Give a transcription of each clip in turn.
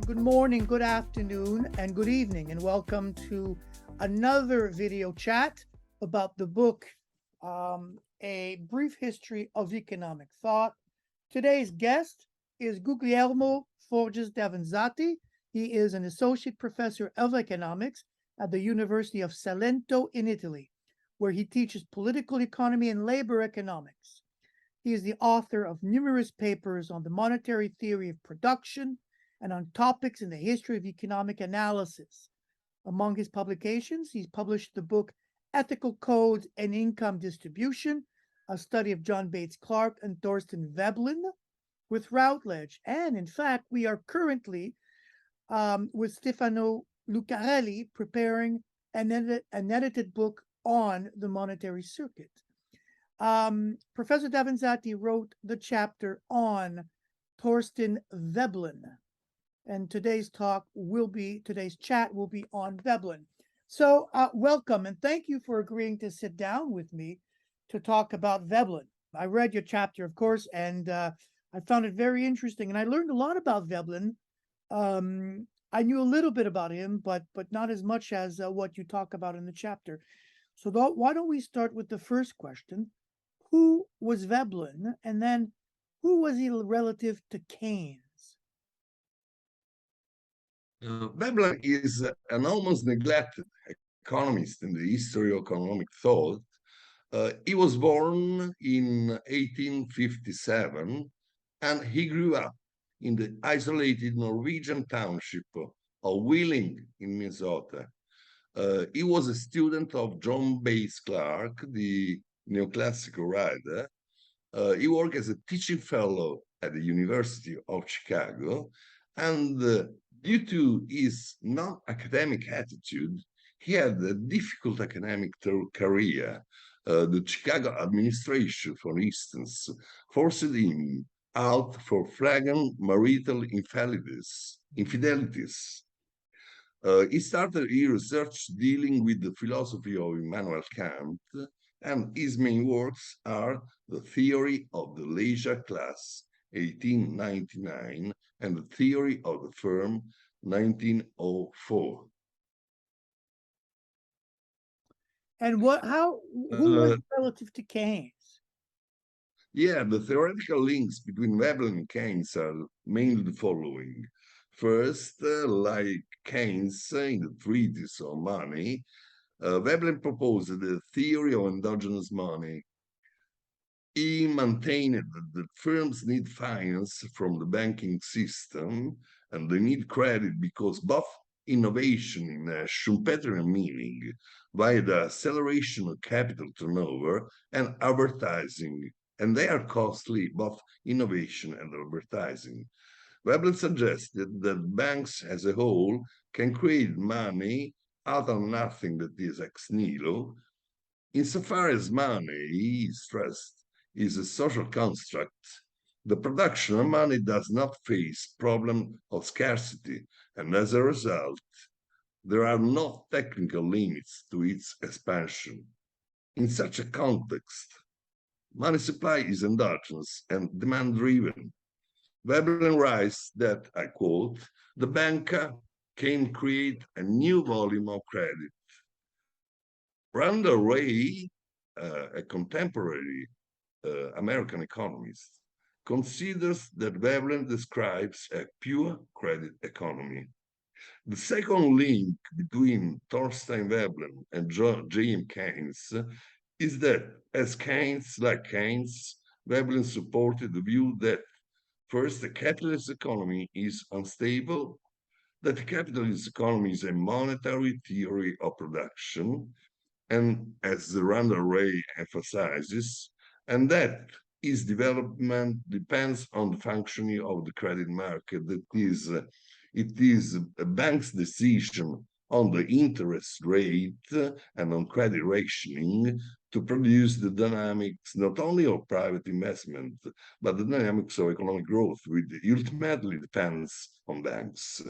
Good morning, good afternoon, and good evening, and welcome to another video chat about the book, A Brief History of Economic Thought. Today's guest is Guglielmo Forges Davanzati. He is an associate professor of economics at the University of Salento in Italy, where he teaches political economy and labor economics. He is the author of numerous papers on the monetary theory of production and on topics in the history of economic analysis. Among his publications, he's published the book Ethical Codes and Income Distribution, a study of John Bates Clark and Thorstein Veblen with Routledge. And in fact, we are currently with Stefano Lucarelli preparing an edited book on the monetary circuit. Professor Davanzati wrote the chapter on Thorstein Veblen, and today's chat will be on Veblen. So welcome and thank you for agreeing to sit down with me to talk about Veblen. I read your chapter, of course, and I found it very interesting, and I learned a lot about Veblen. I knew a little bit about him, but not as much as what you talk about in the chapter. So why don't we start with the first question? Who was Veblen, and then who was he relative to Keynes? Veblen is an almost neglected economist in the history of economic thought. He was born in 1857 and he grew up in the isolated Norwegian township of Wheeling in Minnesota. He was a student of John Bates Clark, the neoclassical writer. He worked as a teaching fellow at the University of Chicago, and due to his non-academic attitude, he had a difficult academic career. The Chicago administration, for instance, forced him out for flagrant marital infidelities. He started his research dealing with the philosophy of Immanuel Kant, and his main works are The Theory of the Leisure Class, 1899, and The Theory of the Firm, 1904. And who was relative to Keynes? Yeah, the theoretical links between Veblen and Keynes are mainly the following. First, like Keynes in the Treatise on Money, Veblen proposed the theory of endogenous money. He maintained that the firms need finance from the banking system and they need credit because both innovation in a Schumpeterian meaning via the acceleration of capital turnover and advertising, and they are costly, both innovation and advertising. Veblen suggested that banks as a whole can create money out of nothing that is ex nihilo. Insofar as money, he stressed, is a social construct, the production of money does not face problem of scarcity, and as a result, there are no technical limits to its expansion. In such a context, money supply is endogenous and demand-driven. Veblen writes that, I quote, the banker can create a new volume of credit. Randall Ray, a contemporary American economist, considers that Veblen describes a pure credit economy. The second link between Thorstein Veblen and J.M. Keynes is that, as Keynes, like Keynes, Veblen supported the view that first, the capitalist economy is unstable, that the capitalist economy is a monetary theory of production, and as the Randall Ray emphasizes, and that its development depends on the functioning of the credit market. That is, it is a bank's decision on the interest rate and on credit rationing to produce the dynamics not only of private investment, but the dynamics of economic growth, which ultimately depends on banks.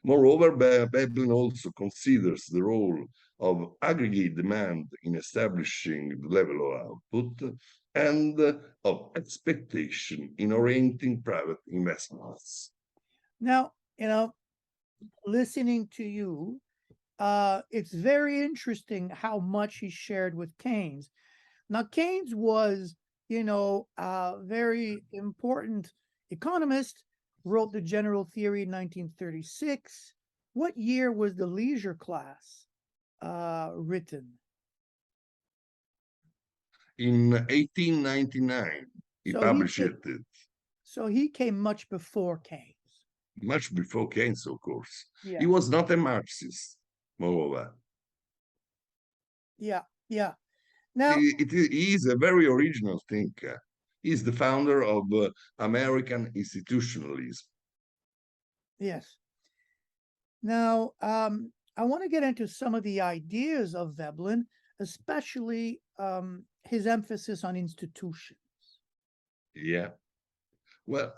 Moreover, Veblen also considers the role of aggregate demand in establishing the level of output and of expectation in orienting private investments. Now, listening to you, it's very interesting how much he shared with Keynes. Now, Keynes was, a very important economist, wrote the General Theory in 1936. What year was the Leisure Class written? In 1899, he So he published came, it, so he came much before Keynes. much before Keynes, of course. He Yeah, was not a Marxist, moreover. yeah, yeah. Now, He is a very original thinker. He's the founder of American institutionalism. yes. Now, I want to get into some of the ideas of Veblen, especially his emphasis on institutions. Yeah. Well,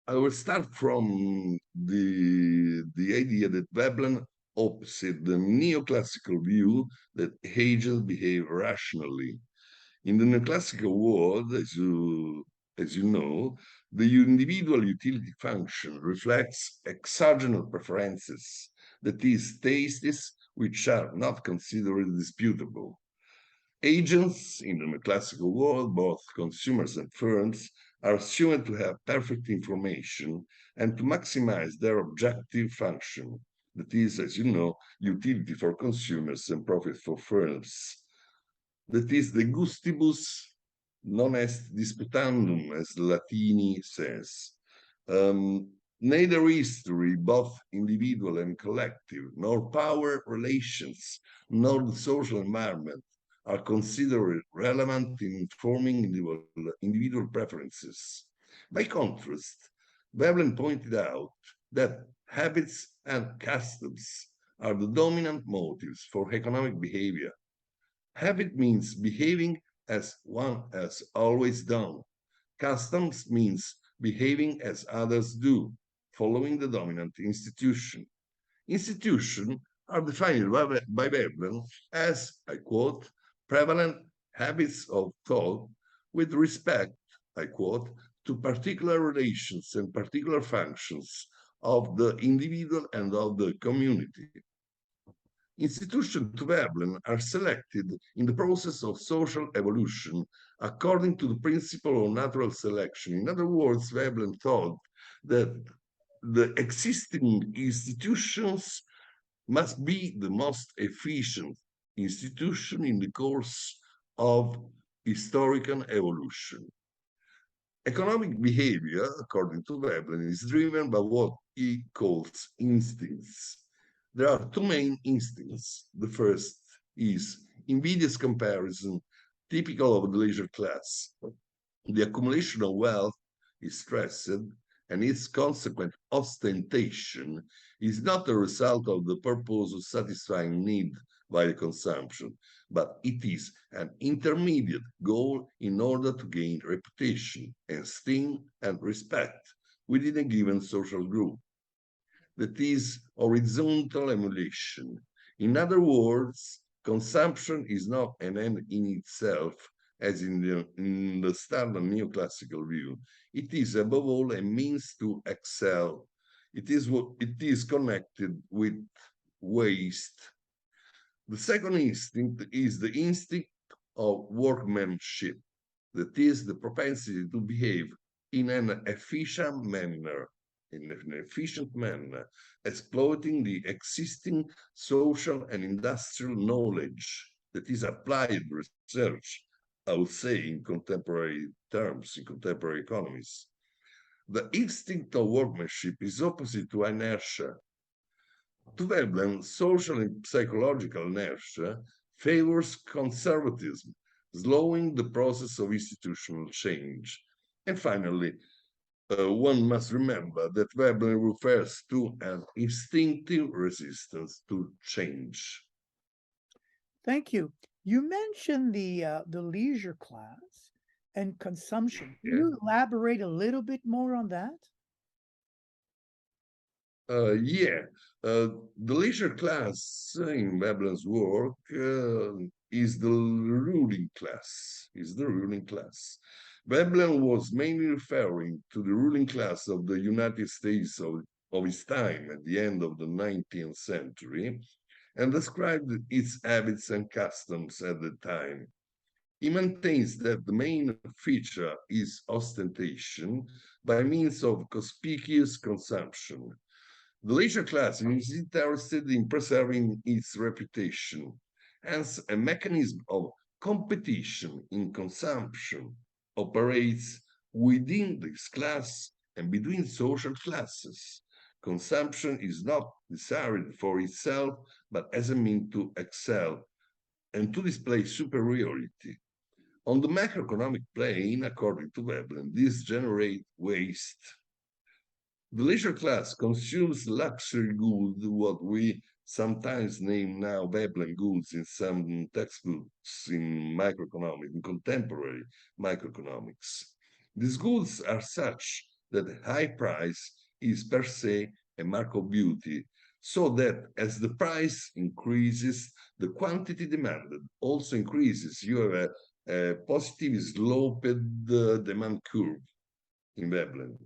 I will start from the idea that Veblen opposite the neoclassical view that agents behave rationally. In the neoclassical world, as you know, the individual utility function reflects exogenous preferences, that is, tastes which are not considered disputable. Agents in the classical world, both consumers and firms, are assumed to have perfect information and to maximize their objective function. That is, as you know, utility for consumers and profit for firms. That is the gustibus non est disputandum, as Latini says. Neither history, both individual and collective, nor power relations, nor the social environment are considered relevant in informing individual preferences. By contrast, Veblen pointed out that habits and customs are the dominant motives for economic behavior. Habit means behaving as one has always done. Customs means behaving as others do, following the dominant institution. Institutions are defined by Veblen as, I quote, prevalent habits of thought with respect, I quote, to particular relations and particular functions of the individual and of the community. Institutions to Veblen are selected in the process of social evolution according to the principle of natural selection. In other words, Veblen thought that the existing institutions must be the most efficient institution in the course of historical evolution. Economic behavior, according to Veblen, is driven by what he calls instincts. There are two main instincts. The first is invidious comparison, typical of the leisure class. The accumulation of wealth is stressed, and its consequent ostentation is not a result of the purpose of satisfying need via consumption, but it is an intermediate goal in order to gain reputation, esteem, and respect within a given social group. That is horizontal emulation. In other words, consumption is not an end in itself, as in the standard neoclassical view. It is above all a means to excel. It is connected with waste. The second instinct is the instinct of workmanship, that is the propensity to behave in an efficient manner, exploiting the existing social and industrial knowledge that is applied research, I would say, in contemporary terms, in contemporary economies. The instinct of workmanship is opposite to inertia. To Veblen, social and psychological inertia favors conservatism, slowing the process of institutional change. And finally, one must remember that Veblen refers to an instinctive resistance to change. Thank you. You mentioned the leisure class and consumption. Can Yeah. you elaborate a little bit more on that? Yeah, the leisure class in Veblen's work is the ruling class. Is the ruling class. Veblen was mainly referring to the ruling class of the United States of of his time at the end of the 19th century and described its habits and customs at the time. He maintains that the main feature is ostentation by means of conspicuous consumption. The leisure class is interested in preserving its reputation. Hence, a mechanism of competition in consumption operates within this class and between social classes. Consumption is not desired for itself, but as a means to excel and to display superiority. On the macroeconomic plane, according to Veblen, this generates waste. The leisure class consumes luxury goods, what we sometimes name now Veblen goods in some textbooks in microeconomics, in contemporary microeconomics. These goods are such that a high price is per se a mark of beauty, so that as the price increases, the quantity demanded also increases. You have a positive sloped demand curve in Veblen.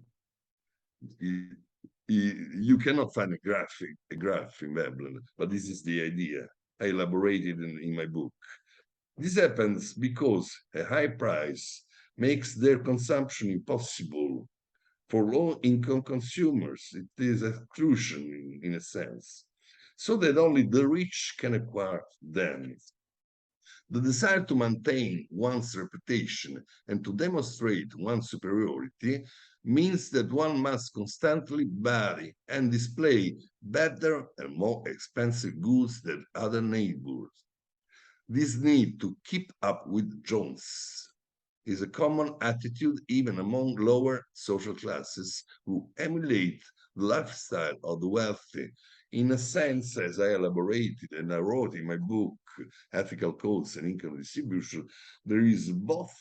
You cannot find a graph in Veblen, but this is the idea. I elaborated in my book. This happens because a high price makes their consumption impossible for low-income consumers. It is exclusion in a sense, so that only the rich can acquire them. The desire to maintain one's reputation and to demonstrate one's superiority means that one must constantly buy and display better and more expensive goods than other neighbors. This need to keep up with Jones is a common attitude even among lower social classes who emulate the lifestyle of the wealthy. In a sense, as I elaborated and I wrote in my book, Ethical Codes and Income Distribution, there is both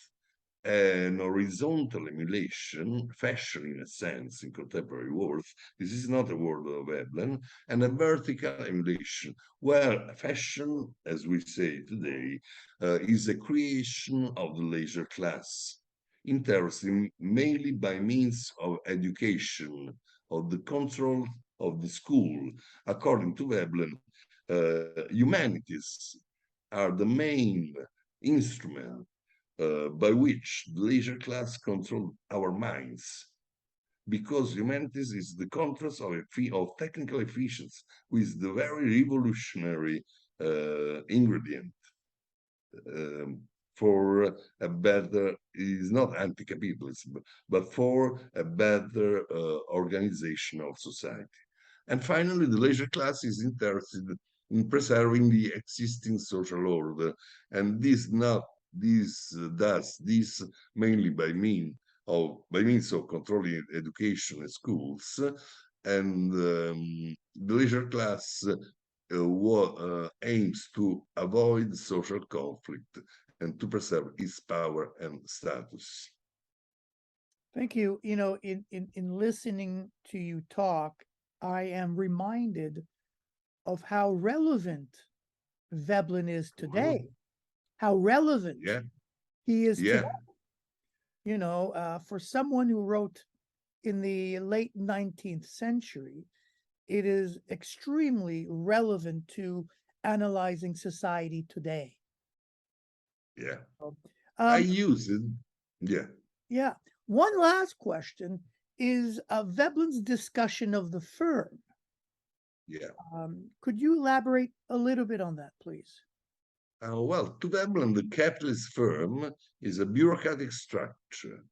an horizontal emulation, fashion in a sense, in contemporary words. This is not a word of Veblen, and a vertical emulation, where fashion, as we say today, is a creation of the leisure class, interesting mainly by means of education, of the control of the school. According to Veblen, humanities are the main instrument by which the leisure class control our minds, because humanities is the contrast of technical efficiency with the very revolutionary ingredient for a better, is not anti-capitalism, but for a better organization of society. And finally, the leisure class is interested in preserving the existing social order, and this does this mainly by means of controlling education and schools, and the leisure class aims to avoid social conflict and to preserve its power and status. Thank you. You know, in listening to you talk, I am reminded of how relevant Veblen is Mhm. today. How relevant Yeah, he is today. yeah, You know, for someone who wrote in the late 19th century, it is extremely relevant to analyzing society today. yeah. So, I Um, use it. Yeah, yeah. One last question is Veblen's discussion of the firm. yeah. Could you elaborate a little bit on that, please? Well, to Veblen, the capitalist firm is a bureaucratic structure,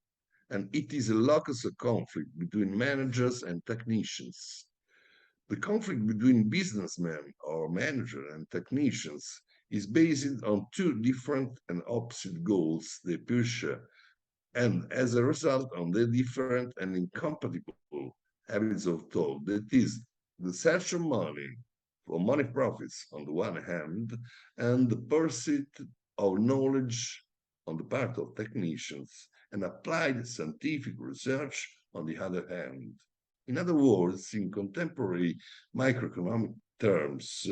and it is a locus of conflict between managers and technicians. The conflict between businessmen or manager and technicians is based on two different and opposite goals they pursue, and as a result on the different and incompatible habits of thought. That is the search of money for money profits on the one hand, and the pursuit of knowledge on the part of technicians and applied scientific research on the other hand. In other words, in contemporary microeconomic terms,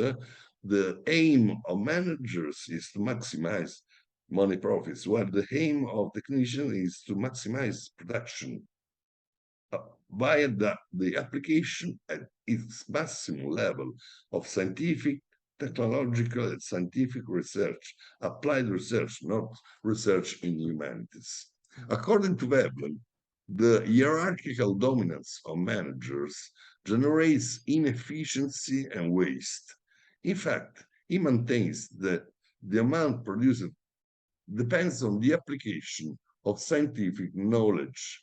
the aim of managers is to maximize money profits, while the aim of technician is to maximize production. via the application at its maximum level of scientific, technological, and scientific research, applied research, not research in humanities. According to Veblen, the hierarchical dominance of managers generates inefficiency and waste. In fact, he maintains that the amount produced depends on the application of scientific knowledge.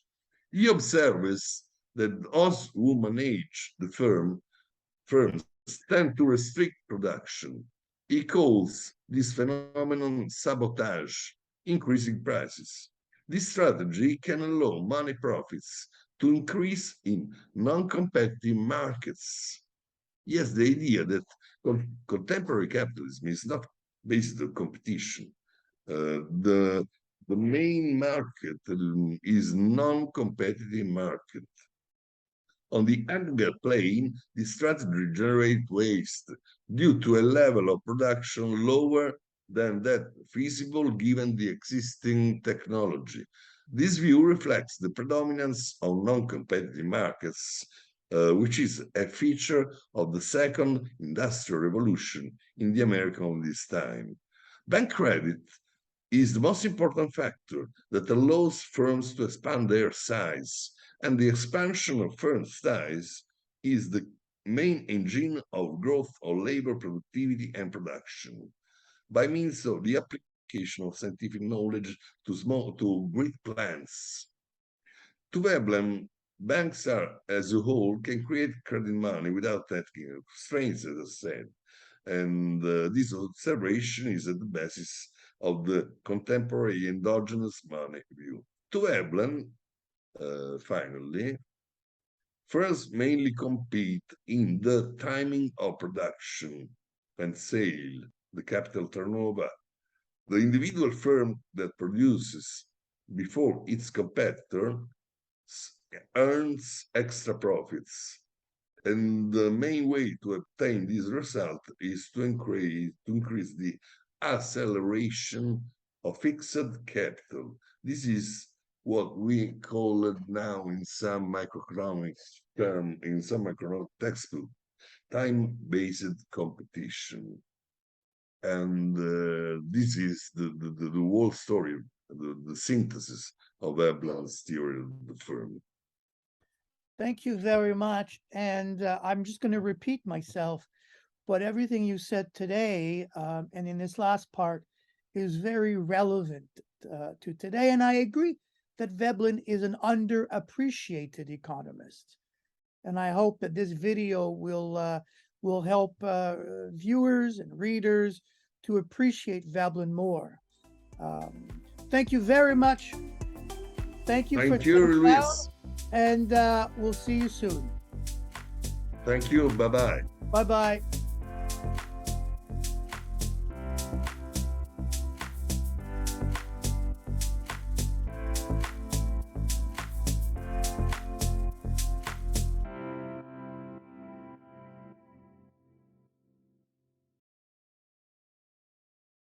He observes that those who manage the firms tend to restrict production. He calls this phenomenon sabotage, increasing prices. This strategy can allow money profits to increase in non-competitive markets. Yes, the idea that contemporary capitalism is not based on competition. The main market is non-competitive market. On the aggregate plane, the strategy generates waste due to a level of production lower than that feasible given the existing technology. This view reflects the predominance of non-competitive markets, which is a feature of the second industrial revolution in the America of this time. Bank credit is the most important factor that allows firms to expand their size, and the expansion of firm size is the main engine of growth of labor productivity and production. By means of the application of scientific knowledge to great plans. To Veblen, banks are, as a whole, can create credit money without taking strains, as I said. And this observation is at the basis of the contemporary endogenous money view. To Veblen, finally, firms mainly compete in the timing of production and sale, the capital turnover. The individual firm that produces before its competitor earns extra profits. And the main way to obtain this result is to increase the acceleration of fixed capital. This is what we call it now in some macroeconomics term, in some macroeconomic textbook, time-based competition. And this is the whole story, the synthesis of Veblen's theory of the firm. Thank you very much. And I'm just going to repeat myself, but everything you said today and in this last part is very relevant to today. And I agree that Veblen is an underappreciated economist. And I hope that this video will help viewers and readers to appreciate Veblen more. Thank you very much. Thank you for tuning out, Luis. and we'll see you soon. Thank you. Bye-bye. Bye-bye.